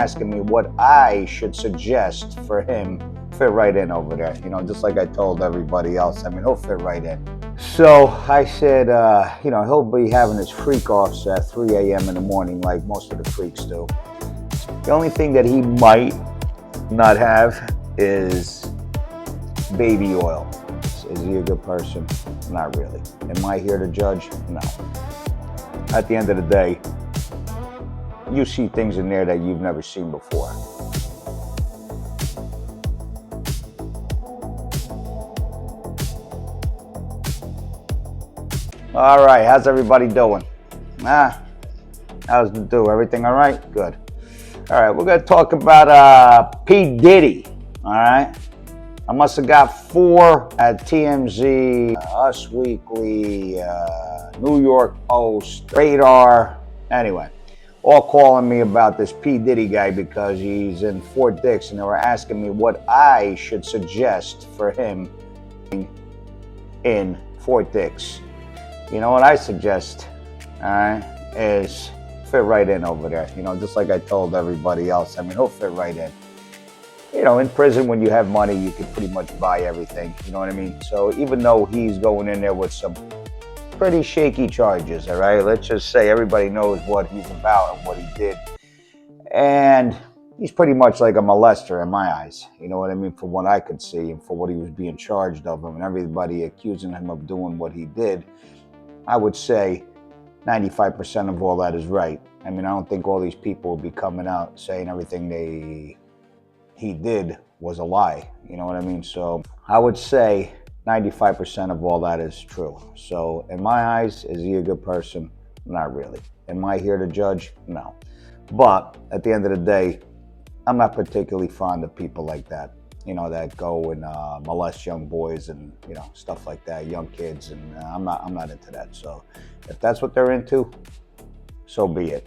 asking me what I should suggest for him. Fit right in over there, just like I told everybody else. I mean, he'll fit right in. So I said, he'll be having his freak offs at 3 a.m. in the morning like most of the freaks do. The only thing that he might not have is baby oil. Is he a good person? Not really. Am I here to judge? No. At the end of the day, you see things in there that you've never seen before. All right, how's everybody doing? How's the do? Everything all right? Good. All right, we're gonna talk about P. Diddy. All right, I must have got 4 at TMZ, Us Weekly, New York Post, Radar. Anyway, all calling me about this P. Diddy guy because he's in Fort Dix, and they were asking me what I should suggest for him in Fort Dix. You know what I suggest, all right, is fit right in over there, just like I told everybody else. I mean, he'll fit right in. In prison, when you have money, you can pretty much buy everything, you know what I mean? So even though he's going in there with some pretty shaky charges, all right, let's just say everybody knows what he's about and what he did. And he's pretty much like a molester in my eyes, you know what I mean, from what I could see and for what he was being charged of, and everybody accusing him of doing what he did. I would say 95% of all that is right. I mean, I don't think all these people will be coming out saying everything he did was a lie. You know what I mean? So I would say 95% of all that is true. So in my eyes, is he a good person? Not really. Am I here to judge? No. But at the end of the day, I'm not particularly fond of people like that, that go and molest young boys and, stuff like that, young kids. And I'm not into that. So if that's what they're into, so be it.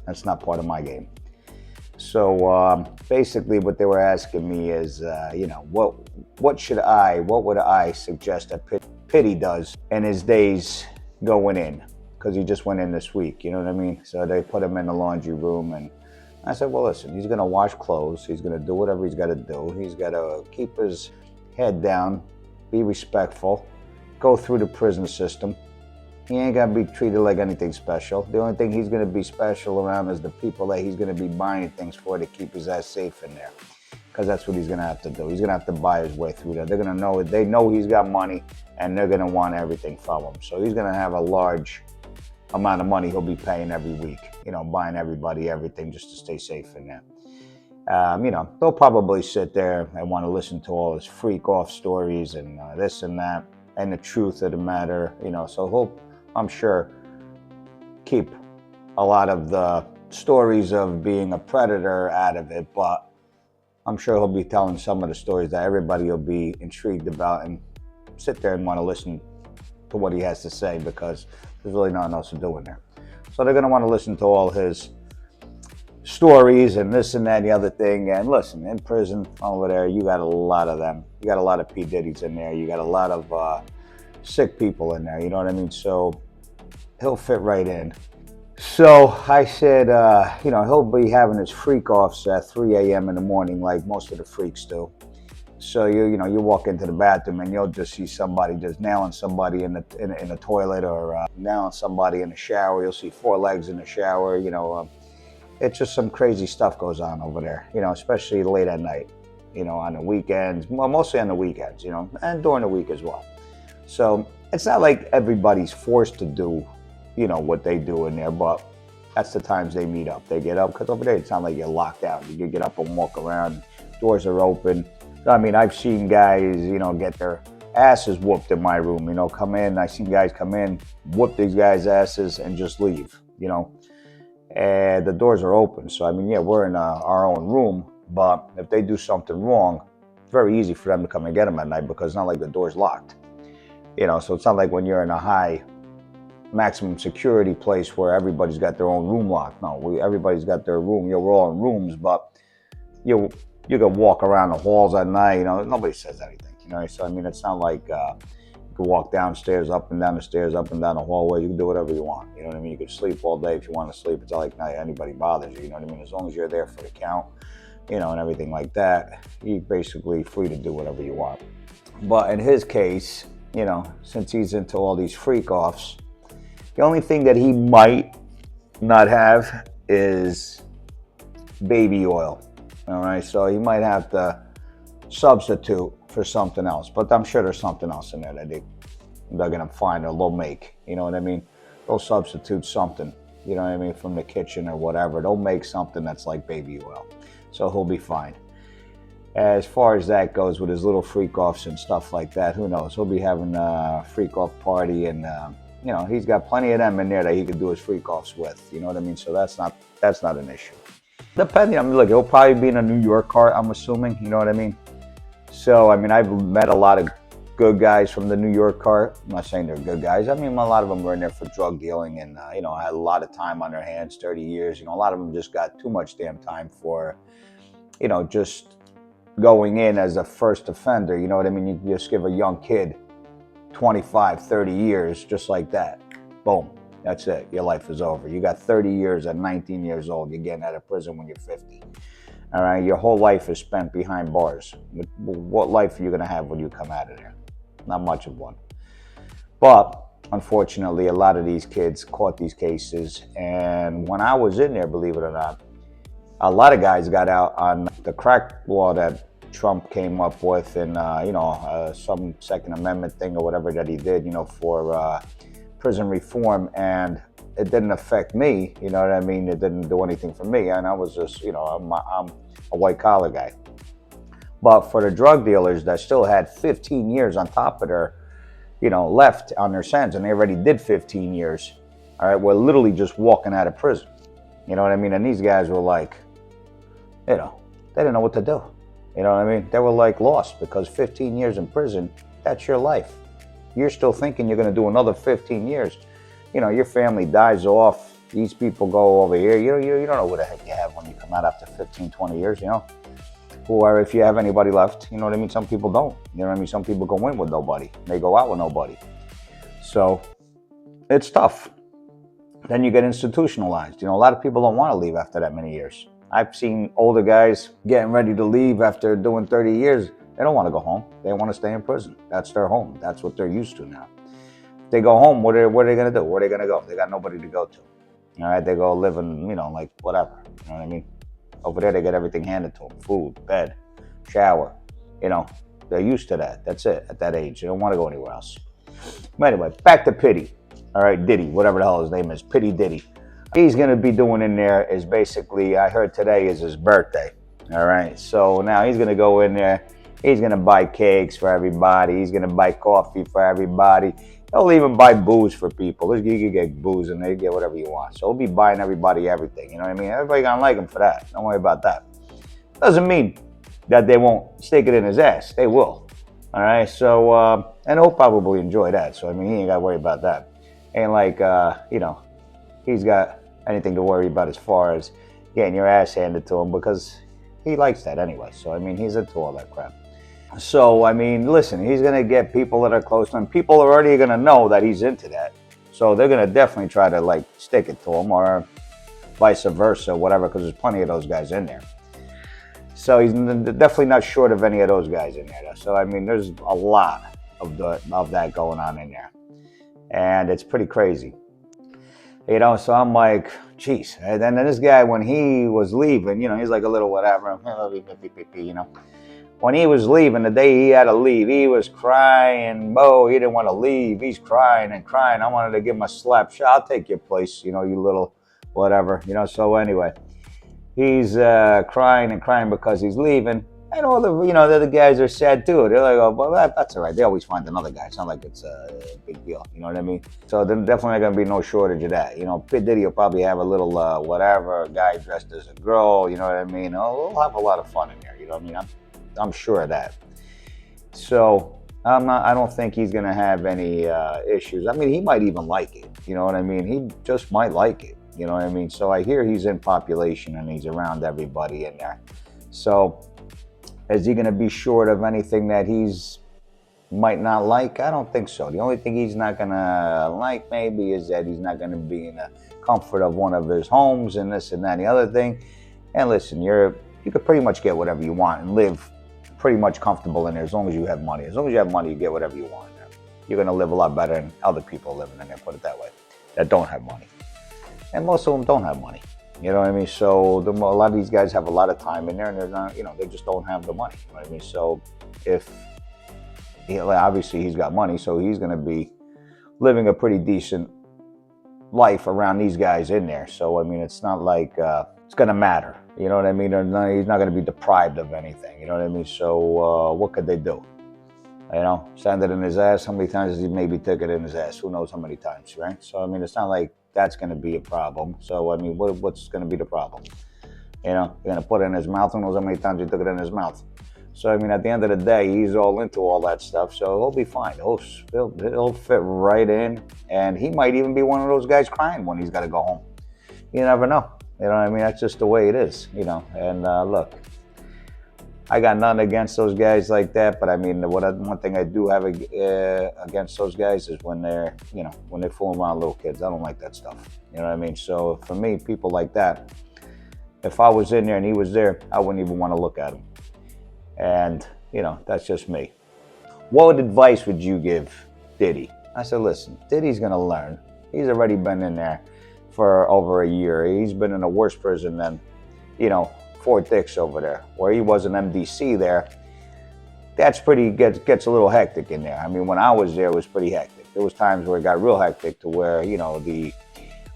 That's not part of my game. So basically what they were asking me is, what would I suggest that Diddy does in his days going in? Because he just went in this week, you know what I mean? So they put him in the laundry room, and I said, well, listen, he's going to wash clothes. He's going to do whatever he's got to do. He's got to keep his head down, be respectful, go through the prison system. He ain't got to be treated like anything special. The only thing he's going to be special around is the people that he's going to be buying things for to keep his ass safe in there. Because that's what he's going to have to do. He's going to have to buy his way through there. They're going to know, they know he's got money, and they're going to want everything from him. So he's going to have a large amount of money he'll be paying every week, buying everybody everything just to stay safe in there. They'll probably sit there and want to listen to all his freak off stories and this and that and the truth of the matter, so he'll, I'm sure, keep a lot of the stories of being a predator out of it, but I'm sure he'll be telling some of the stories that everybody will be intrigued about and sit there and want to listen to what he has to say, because there's really nothing else to do in there. So they're going to want to listen to all his stories and this and that and the other thing. And listen, in prison over there, you got a lot of them. You got a lot of P. Diddy's in there. You got a lot of sick people in there, you know what I mean? So he'll fit right in. So I said, he'll be having his freak offs at 3 a.m. in the morning like most of the freaks do. So you walk into the bathroom and you'll just see somebody just nailing somebody in the toilet, or nailing somebody in the shower. You'll see 4 legs in the shower. It's just some crazy stuff goes on over there. Especially late at night. On the weekends, well, mostly on the weekends. And during the week as well. So it's not like everybody's forced to do, what they do in there, but that's the times they meet up. They get up, because over there it's not like you're locked out. You can get up and walk around. Doors are open. I mean, I've seen guys, get their asses whooped in my room, come in. I've seen guys come in, whoop these guys' asses, and just leave, And the doors are open. So, I mean, yeah, we're in our own room, but if they do something wrong, it's very easy for them to come and get them at night, because it's not like the door's locked. So it's not like when you're in a high maximum security place where everybody's got their own room locked. No, everybody's got their room. We're all in rooms, but you can walk around the halls at night. Nobody says anything. So I mean, it's not like can walk downstairs, up and down the stairs, up and down the hallway. You can do whatever you want. You know what I mean? You can sleep all day if you want to sleep. It's not like anybody bothers you. You know what I mean? As long as you're there for the count, you know, and everything like that, you're basically free to do whatever you want. But in his case, you know, since he's into all these freak offs, the only thing that he might not have is baby oil. All right, so he might have to substitute for something else, but I'm sure there's something else in there that they're gonna find or they'll make. You know what I mean? They'll substitute something. You know what I mean, from the kitchen or whatever. They'll make something that's like baby oil, so he'll be fine. As far as that goes with his little freak offs and stuff like that, who knows? He'll be having a freak off party, and you know, he's got plenty of them in there that he could do his freak offs with. You know what I mean? So that's not an issue. Depending, I mean, look, he'll probably be in a New York car, I'm assuming. You know what I mean? So, I mean, I've met a lot of good guys from the New York car. I'm not saying they're good guys. I mean, a lot of them were in there for drug dealing and, you know, had a lot of time on their hands, 30 years. You know, a lot of them just got too much damn time for, you know, just going in as a first offender. You know what I mean? You just give a young kid 25, 30 years just like that. Boom. That's it. Your life is over. You got 30 years at 19 years old. You're getting out of prison when you're 50. All right, your whole life is spent behind bars. What life are you going to have when you come out of there? Not much of one. But unfortunately, a lot of these kids caught these cases. And when I was in there, believe it or not, a lot of guys got out on the crack law that Trump came up with, and you know, some Second Amendment thing or whatever that he did, you know, for prison reform, and it didn't affect me. You know what I mean? It didn't do anything for me, and I was just, you know, I'm a white collar guy. But for the drug dealers that still had 15 years on top of their, you know, left on their sentence, and they already did 15 years. All right, we're literally just walking out of prison. You know what I mean? And these guys were like, you know, they didn't know what to do. You know what I mean? They were like lost, because 15 years in prison, that's your life. You're still thinking you're going to do another 15 years. You know, your family dies off. These people go over here. You don't know what the heck you have when you come out after 15, 20 years, you know. Or if you have anybody left, you know what I mean? Some people don't. You know what I mean? Some people go in with nobody. They go out with nobody. So it's tough. Then you get institutionalized. You know, a lot of people don't want to leave after that many years. I've seen older guys getting ready to leave after doing 30 years. They don't want to go home. They want to stay in prison. That's their home. That's what they're used to now. If they go home, what are they going to do? Where are they going to go? They got nobody to go to. All right, they go live in, you know, like whatever. You know what I mean? Over there, they get everything handed to them. Food, bed, shower. You know, they're used to that. That's it at that age. They don't want to go anywhere else. But anyway, back to Pitty. All right, Diddy, whatever the hell his name is. Pitty Diddy. He's going to be doing in there is basically, I heard today is his birthday. All right, so now he's going to go in there. He's going to buy cakes for everybody. He's going to buy coffee for everybody. He'll even buy booze for people. You can get booze and they get whatever you want. So he'll be buying everybody everything. You know what I mean? Everybody going to like him for that. Don't worry about that. Doesn't mean that they won't stick it in his ass. They will. All right, so, and he'll probably enjoy that. So, I mean, he ain't got to worry about that. Ain't like, you know, he's got anything to worry about as far as getting your ass handed to him, because he likes that anyway. So, I mean, he's into all that crap. So, I mean, listen, he's going to get people that are close to him. People are already going to know that he's into that. So they're going to definitely try to, like, stick it to him, or vice versa, whatever, because there's plenty of those guys in there. So he's definitely not short of any of those guys in there. So, I mean, there's a lot of that going on in there. And it's pretty crazy. You know, so I'm like, geez. And then this guy, when he was leaving, you know, he's like a little whatever, you know. When he was leaving, the day he had to leave, he was crying. He didn't want to leave. He's crying and crying. I wanted to give him a slap. Sure, I'll take your place, you know, you little whatever. You know, so anyway, he's crying and crying because he's leaving. And all the, you know, the other guys are sad too. They're like, oh, well, that's all right. They always find another guy. It's not like it's a big deal. You know what I mean? So there's definitely going to be no shortage of that. You know, P. Diddy will probably have a little whatever, a guy dressed as a girl. You know what I mean? Oh, we'll have a lot of fun in there. You know what I mean? I'm sure of that. So I don't think he's going to have any issues. I mean, he might even like it. You know what I mean? He just might like it. You know what I mean? So I hear he's in population and he's around everybody in there. So is he going to be short of anything that he's might not like? I don't think so. The only thing he's not gonna like maybe is that he's not gonna be in the comfort of one of his homes and this and that and the other thing. And listen, you could pretty much get whatever you want and live pretty much comfortable in there as long as you have money. As long as you have money, you get whatever you want in there. You're gonna live a lot better than other people living in there, put it that way, that don't have money. And most of them don't have money. You know what I mean? So a lot of these guys have a lot of time in there, and they're not, they just don't have the money. You know what I mean? So if obviously he's got money, so he's going to be living a pretty decent life around these guys in there. So I mean, it's not like it's going to matter. You know what I mean? He's not going to be deprived of anything. You know what I mean? So what could they do? Sand it in his ass. How many times has he maybe took it in his ass? Who knows how many times, right? So I mean, it's not like that's going to be a problem. So I mean, what's going to be the problem? You're going to put it in his mouth. Who knows how many times he took it in his mouth? So I mean, at the end of the day, he's all into all that stuff. So he'll be fine. He'll fit right in, and he might even be one of those guys crying when he's got to go home. You never know. You know what I mean? That's just the way it is. And look, I got nothing against those guys like that, but I mean, one thing I do have against those guys is when they're, when they fool around little kids. I don't like that stuff. You know what I mean? So for me, people like that, if I was in there and he was there, I wouldn't even want to look at him. And, that's just me. What advice would you give Diddy? I said, listen, Diddy's going to learn. He's already been in there for over a year. He's been in a worse prison than, Fort Dix over there, where he was an MDC there. That's gets a little hectic in there. I mean, when I was there, it was pretty hectic. There was times where it got real hectic to where, the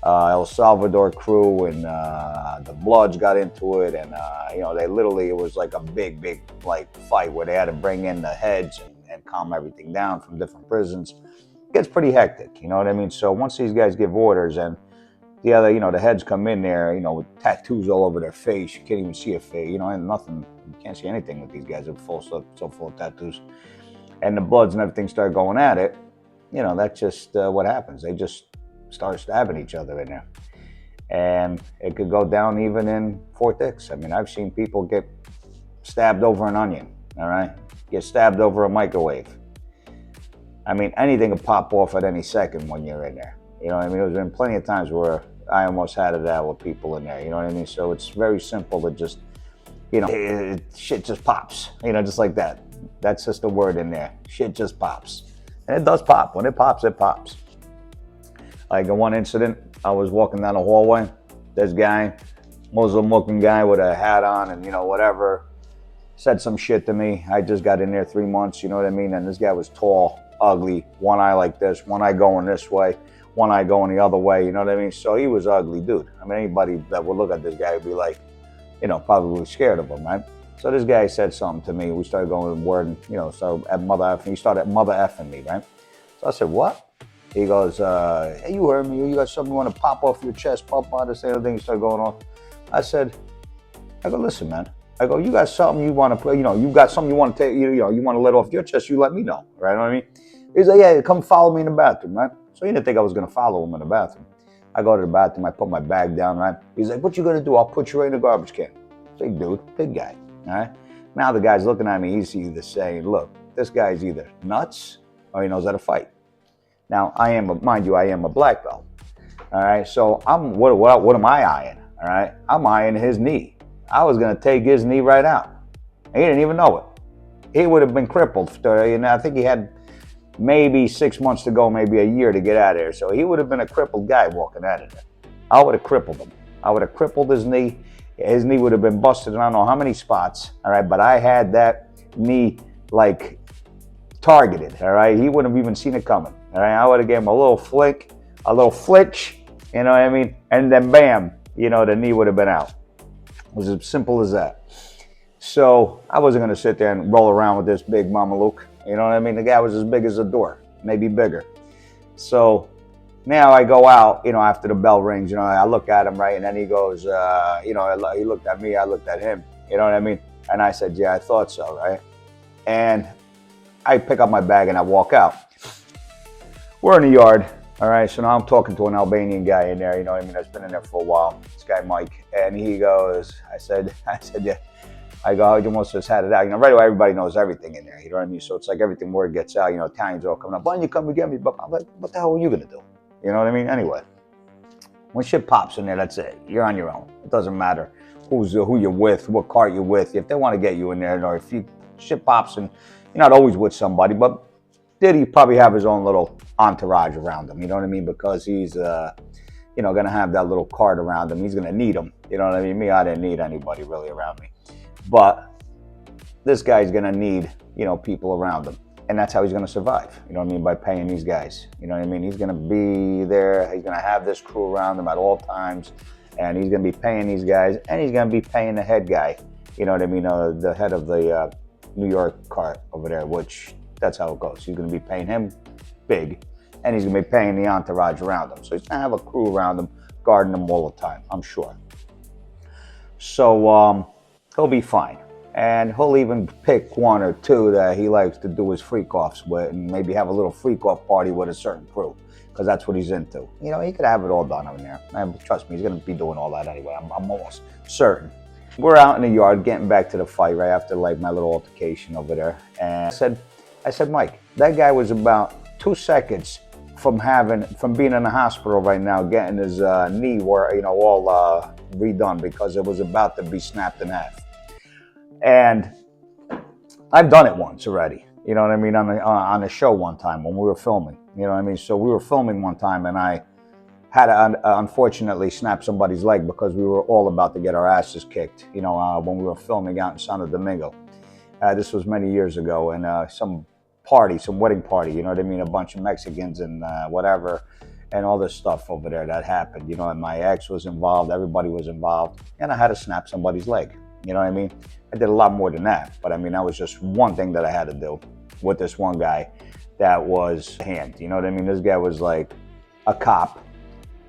El Salvador crew and the Bloods got into it, and it was like a big like fight where they had to bring in the heads and calm everything down from different prisons. It gets pretty hectic, you know what I mean? So once these guys give orders and the other, the heads come in there, with tattoos all over their face. You can't even see a face, and nothing. You can't see anything with these guys. They're so full of tattoos. And the Bloods and everything start going at it. That's just what happens. They just start stabbing each other in there. And it could go down even in Fort Dix. I mean, I've seen people get stabbed over an onion, all right? Get stabbed over a microwave. I mean, anything could pop off at any second when you're in there. You know what I mean? There's been plenty of times where I almost had it out with people in there. You know what I mean? So it's very simple to just, shit just pops. Just like that. That's just the word in there. Shit just pops. And it does pop. When it pops, it pops. Like in one incident, I was walking down the hallway. This guy, Muslim-looking guy with a hat on and, whatever, said some shit to me. I just got in there 3 months, you know what I mean? And this guy was tall, ugly, one eye like this, one eye going this way, one eye going the other way, you know what I mean? So he was an ugly dude. I mean, anybody that would look at this guy would be like, probably scared of him, right? So this guy said something to me. We started going to word, so at mother effing, he started mother effing me, right? So I said, what? He goes, hey, you heard me. You got something you want to pop off your chest, pop out, this other thing. He started going on. I go, listen, man. I go, you got something you want to, you got something you want to take, you want to let off your chest, you let me know, right? You know what I mean? He's like, yeah, come follow me in the bathroom, right? So he didn't think I was going to follow him in the bathroom. I go to the bathroom, I put my bag down, right? He's like, what you going to do? I'll put you right in the garbage can. Big dude, big guy, all right? Now the guy's looking at me, he's either saying, look, this guy's either nuts or he knows how to fight. Now, mind you, I am a black belt, all right? So what am I eyeing, all right? I'm eyeing his knee. I was going to take his knee right out. He didn't even know it. He would have been crippled. I think he had maybe 6 months to go, maybe a year to get out of there. So he would have been a crippled guy walking out of there. I would have crippled him. I would have crippled his knee. His knee would have been busted in I don't know how many spots, all right? But I had that knee, like, targeted, all right? He wouldn't have even seen it coming, all right? I would have given him a little flick, a little flitch, you know what I mean? And then bam, the knee would have been out. It was as simple as that. So I wasn't going to sit there and roll around with this big Mama Luke. You know what I mean? The guy was as big as a door, maybe bigger. So now I go out, after the bell rings, I look at him, right? And then he goes, he looked at me, I looked at him. You know what I mean? And I said, yeah, I thought so, right? And I pick up my bag and I walk out. We're in the yard. All right, so now I'm talking to an Albanian guy in there, you know what I mean, that's been in there for a while, this guy Mike, and he goes, I said, yeah, I go, you almost just had it out. You know, right away, everybody knows everything in there. You know what I mean? So it's like everything word gets out. You know, Italians are all coming up. Why don't you come and get me? But I'm like, what the hell are you going to do? You know what I mean? Anyway, when shit pops in there, that's it. You're on your own. It doesn't matter who you're with, what cart you're with. If they want to get you in there, or if shit pops and you're not always with somebody, but Diddy probably have his own little entourage around him. You know what I mean? Because he's, you know, going to have that little cart around him. He's going to need him. You know what I mean? Me, I didn't need anybody really around me. But this guy's going to need, you know, people around him. And that's how he's going to survive. You know what I mean? By paying these guys. You know what I mean? He's going to be there. He's going to have this crew around him at all times. And he's going to be paying these guys. And he's going to be paying the head guy. You know what I mean? The head of the New York cart over there, which that's how it goes. He's going to be paying him big. And he's going to be paying the entourage around him. So he's going to have a crew around him, guarding him all the time, I'm sure. So he'll be fine. And he'll even pick one or two that he likes to do his freak-offs with and maybe have a little freak-off party with a certain crew because that's what he's into. You know, he could have it all done over there. And trust me, he's going to be doing all that anyway. I'm almost certain. We're out in the yard getting back to the fight right after like my little altercation over there. And I said, Mike, that guy was about 2 seconds from being in the hospital right now, getting his knee all redone because it was about to be snapped in half. And I've done it once already, you know what I mean, on a show one time when we were filming, you know what I mean? So we were filming one time and I had to unfortunately snap somebody's leg because we were all about to get our asses kicked, you know, when we were filming out in Santo Domingo. This was many years ago, and some wedding party, you know what I mean? A bunch of Mexicans and whatever, and all this stuff over there that happened, you know, and my ex was involved, everybody was involved, and I had to snap somebody's leg, you know what I mean? I did a lot more than that, but I mean, that was just one thing that I had to do with this one guy that was a hand, you know what I mean? This guy was like a cop,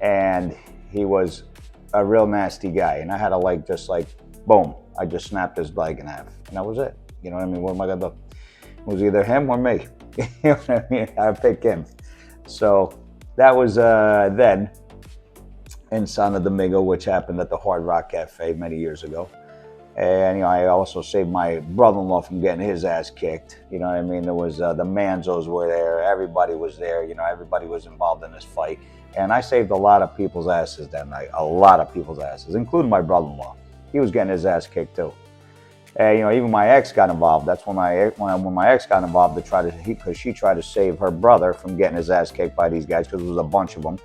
and he was a real nasty guy, and I had to just boom, I just snapped his leg in half, and that was it, you know what I mean? What am I gonna do? It was either him or me, you know what I mean? I picked him. So that was then in Santo Domingo, which happened at the Hard Rock Cafe many years ago. And, you know, I also saved my brother-in-law from getting his ass kicked. You know what I mean? There was the Manzos were there. Everybody was there. You know, everybody was involved in this fight. And I saved a lot of people's asses that night. A lot of people's asses, including my brother-in-law. He was getting his ass kicked too. And, you know, even my ex got involved. That's when my ex got involved because she tried to save her brother from getting his ass kicked by these guys because there was a bunch of them.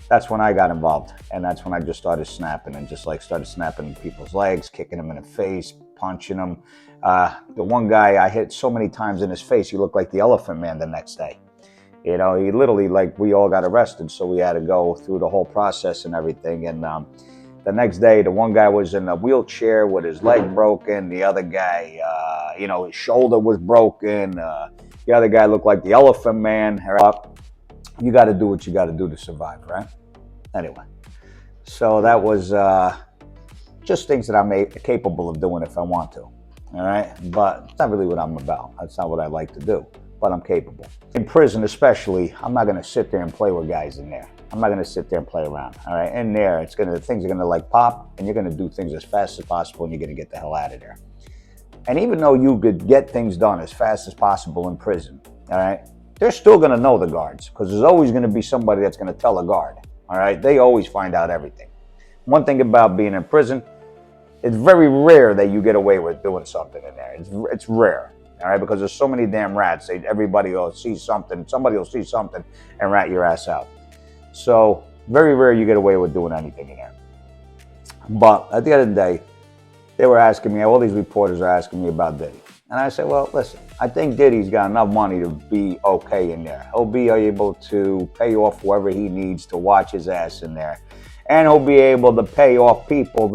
That's when I got involved, and that's when I just started snapping and just started snapping people's legs, kicking them in the face, punching them. The one guy I hit so many times in his face, he looked like the Elephant Man the next day. You know, he literally, we all got arrested, so we had to go through the whole process and everything. And the next day, the one guy was in a wheelchair with his leg broken. The other guy, you know, his shoulder was broken. The other guy looked like the Elephant Man. You got to do what you got to do to survive, right? Anyway, so that was just things that I'm capable of doing if I want to, all right? But it's not really what I'm about. That's not what I like to do, but I'm capable. In prison especially, I'm not going to sit there and play with guys in there. I'm not going to sit there and play around, all right? In there, things are going to pop, and you're going to do things as fast as possible, and you're going to get the hell out of there. And even though you could get things done as fast as possible in prison, all right, they're still going to know the guards because there's always going to be somebody that's going to tell a guard, all right? They always find out everything. One thing about being in prison, it's very rare that you get away with doing something in there. It's rare, all right, because there's so many damn rats. Everybody will see something, somebody will see something and rat your ass out. So very rare you get away with doing anything in there. But at the end of the day, they were asking me, all these reporters are asking me about Diddy. And I said, well, listen, I think Diddy's got enough money to be okay in there. He'll be able to pay off whoever he needs to watch his ass in there. And he'll be able to pay off people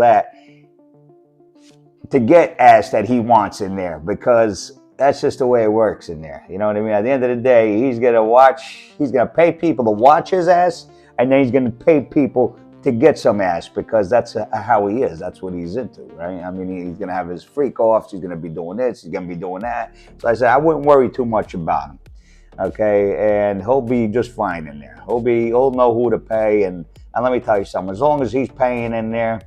to get ass that he wants in there because that's just the way it works in there. You know what I mean? At the end of the day, he's going to pay people to watch his ass, and then he's going to pay people to get some ass because that's how he is. That's what he's into, right? I mean, he's going to have his freak offs. He's going to be doing this. He's going to be doing that. So I said, I wouldn't worry too much about him, okay? And he'll be just fine in there. He'll know who to pay. And let me tell you something. As long as he's paying in there,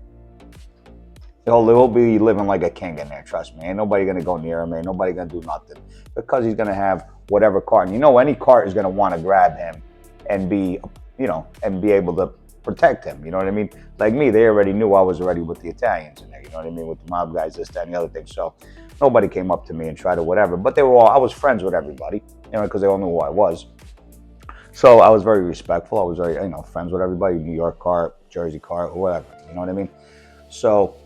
He'll be living like a king in there. Trust me. Ain't nobody gonna go near him. Ain't nobody gonna do nothing because he's gonna have whatever cart. And any cart is gonna want to grab him and be, and be able to protect him. You know what I mean? Like me, they already knew I was already with the Italians in there. You know what I mean? With the mob guys, this, that, and the other thing. So nobody came up to me and tried to whatever. But I was friends with everybody, because they all knew who I was. So I was very respectful. I was very, friends with everybody. New York cart, Jersey cart, or whatever. You know what I mean? So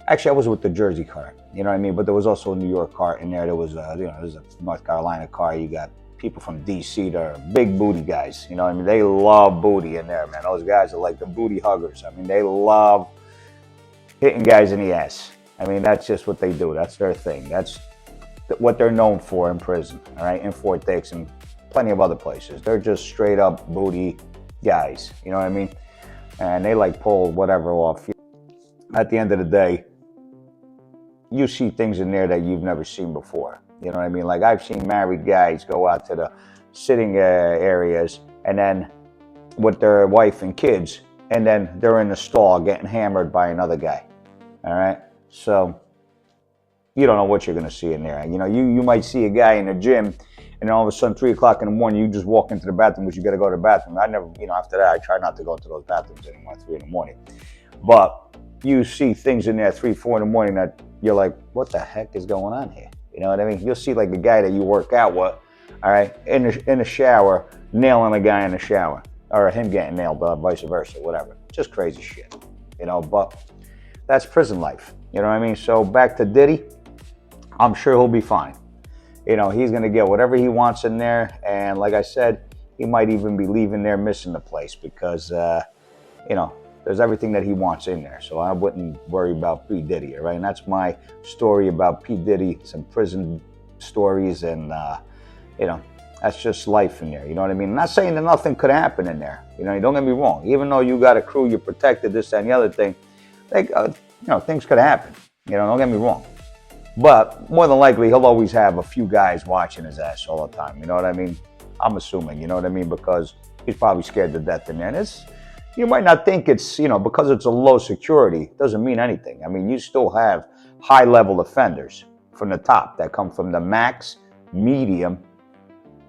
actually, I was with the Jersey cart. You know what I mean? But there was also a New York cart in there. There was, there's a North Carolina cart. You got people from DC that are big booty guys. You know what I mean? They love booty in there, man. Those guys are like the booty huggers. I mean, they love hitting guys in the ass. I mean, that's just what they do. That's their thing. That's what they're known for in prison, all right? In Fort Dix and plenty of other places. They're just straight up booty guys. You know what I mean? And they like pull whatever off. At the end of the day, you see things in there that you've never seen before. You know what I mean? Like I've seen married guys go out to the sitting areas and then with their wife and kids, and then they're in the stall getting hammered by another guy. All right? So you don't know what you're going to see in there. You might see a guy in the gym, and all of a sudden, 3 o'clock in the morning, you just walk into the bathroom because you got to go to the bathroom. I never, after that, I try not to go into those bathrooms anymore at 3 in the morning. But you see things in there at 3, 4 in the morning that you're like, what the heck is going on here? You know what I mean? You'll see like a guy that you work out with, all right, in the shower, nailing a guy in the shower, or him getting nailed, vice versa, whatever. Just crazy shit, but that's prison life. You know what I mean? So back to Diddy, I'm sure he'll be fine. He's going to get whatever he wants in there. And like I said, he might even be leaving there missing the place because, there's everything that he wants in there. So I wouldn't worry about P. Diddy, all right? And that's my story about P. Diddy, some prison stories. And, that's just life in there. You know what I mean? I'm not saying that nothing could happen in there. Don't get me wrong. Even though you got a crew, you're protected, this, that, and the other thing, things could happen. Don't get me wrong. But more than likely, he'll always have a few guys watching his ass all the time. You know what I mean? I'm assuming, you know what I mean? Because he's probably scared to death in there. And you might not think it's, because it's a low security, doesn't mean anything. I mean, you still have high-level offenders from the top that come from the max, medium,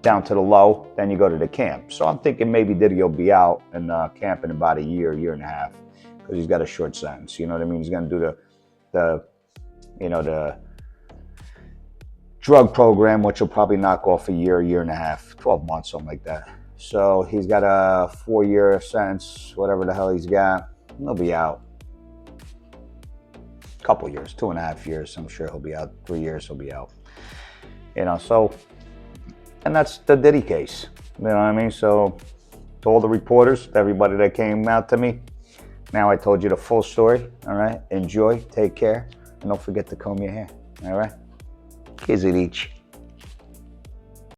down to the low, then you go to the camp. So I'm thinking maybe Diddy will be out in camp in about a year and a half, because he's got a short sentence. You know what I mean? He's going to do the drug program, which will probably knock off a year and a half, 12 months, something like that. So he's got a 4-year sentence, whatever the hell he's got. He'll be out. A couple years, 2.5 years. I'm sure he'll be out. 3 years he'll be out. So, and that's the Diddy case. You know what I mean? So to all the reporters, everybody that came out to me, now I told you the full story. All right? Enjoy, take care, and don't forget to comb your hair. All right? Giudice.